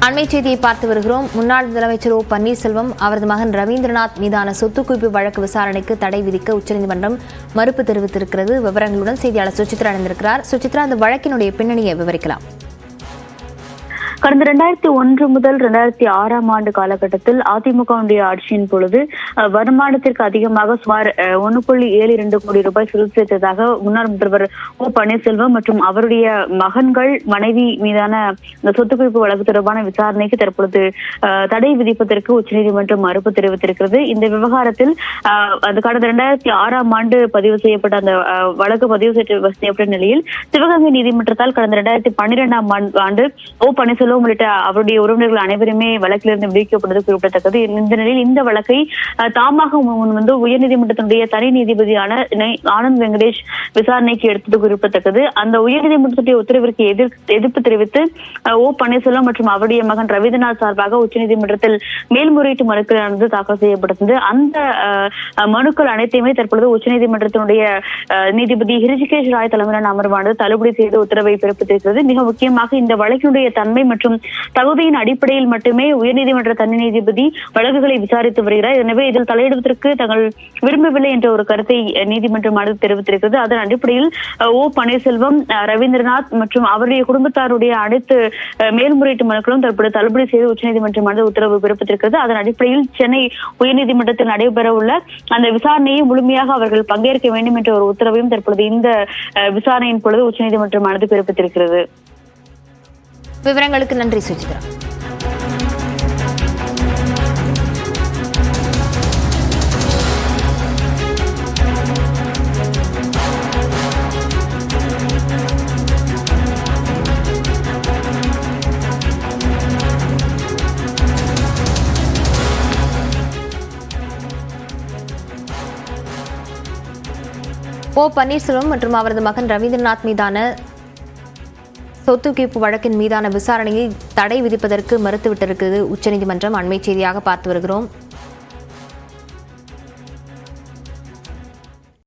அண்மை செய்தியை பார்த்து வருகிறோம். முன்னாள் முதலமைச்சர் பன்னீர்செல்வம் அவரது மகன் ரவீந்திரநாத் மீதான சொத்து குவிப்பு வழக்கு விசாரணைக்கு தடை விதிக்க உச்சநீதிமன்றம் மறுப்பு தெரிவித்திருக்கிறது. விவரங்களுடன் செய்தியாளர் சுசித்ரா இணைந்திருக்கிறார். சுசித்ரா, அந்த வழக்கினுடைய பின்னணியை விவரிக்கலாம். கடந்த 2001 முதல் 2006 ஆண்டு காலகட்டத்தில் அதிமுக ஆட்சியின் பொழுது வருமானத்திற்கு அதிகமாக சுமார் 1.72 கோடி ரூபாய் செலுத்தி சேர்த்ததாக முன்னாள் முதல்வர் பன்னீர்செல்வம் மற்றும் அவருடைய மகன்கள் மனைவி மீதான சொத்து குவிப்பு வழக்கு தொடர்பான விசாரணைக்கு தற்பொழுது தடை விதிப்பதற்கு உச்சநீதிமன்றம் மறுப்பு தெரிவித்திருக்கிறது. இந்த விவகாரத்தில் கடந்த 2006 ஆண்டு பதிவு செய்யப்பட்ட அந்த வழக்கு பதிவு செய்யப்பட்ட நிலையில் சிவகங்கை நீதிமன்றத்தால் கடந்த 2012 ஆண்டு பன்னீர்செல்வம் உள்ளிட்ட அவருடைய உறவினர்கள் அனைவருமே வழக்கிலிருந்து விடுவிக்கப்பட்டது குறிப்பிடத்தக்கது. இந்த நிலையில் இந்த வழக்கை தாமாக முன்வந்து உயர்நீதிமன்றத்தினுடைய தனி நீதிபதியான ஆனந்த் வெங்கடேஷ் விசாரணைக்கு எடுத்தது குறிப்பிடத்தக்கது. அந்த உயர்நீதிமன்றத்துடைய உத்தரவிற்கு எதிர்ப்பு தெரிவித்து பன்னீர்செல்வம் மற்றும் அவருடைய மகன் ரவீந்திரநாத் சார்பாக உச்சநீதிமன்றத்தில் மேல்முறையீட்டு மனுக்களானது தாக்கல் செய்யப்பட்டது. அந்த மனுக்கள் அனைத்தையுமே தற்பொழுது உச்சநீதிமன்றத்தினுடைய நீதிபதி ஹிருஷிகேஷ் ராய் தலைமையிலான அமர்வானது தள்ளுபடி செய்து உத்தரவை பிறப்பித்திருக்கிறது. மிக முக்கியமாக இந்த வழக்கினுடைய தன்மை மற்றும் தகுதியின் அடிப்படையில் மட்டுமே உயர்நீதிமன்ற தனி நீதிபதி வழக்குகளை விசாரித்து வருகிறார். எனவே இதில் தலையிடுவதற்கு தாங்கள் விரும்பவில்லை என்ற ஒரு கருத்தை நீதிமன்றமானது தெரிவித்திருக்கிறது. அதன் அடிப்படையில் பன்னீர்செல்வம், ரவீந்திரநாத் மற்றும் அவருடைய குடும்பத்தாருடைய அனைத்து மேல்முறையீட்டு மனுக்களும் தற்போது தள்ளுபடி செய்து உச்சநீதிமன்றமானது உத்தரவு பிறப்பித்திருக்கிறது. அதன் அடிப்படையில் சென்னை உயர்நீதிமன்றத்தில் நடைபெறவுள்ள அந்த விசாரணையை முழுமையாக அவர்கள் பங்கேற்க வேண்டும் என்ற ஒரு உத்தரவையும் தற்பொழுது இந்த விசாரணையின் பொழுது உச்சநீதிமன்றமானது பிறப்பித்திருக்கிறது. விவரங்களுக்கு நன்றி சுசித்ரா. பன்னீர்செல்வம் மற்றும் அவரது மகன் ரவீந்திரநாத் மீதான சொத்து குவிப்பு வழக்கின் மீதான விசாரணையை தடை விதிப்பதற்கு மறுத்துவிட்டிருக்கிறது உச்சநீதிமன்றம். அண்மை செய்தியாக பார்த்து வருகிறோம்.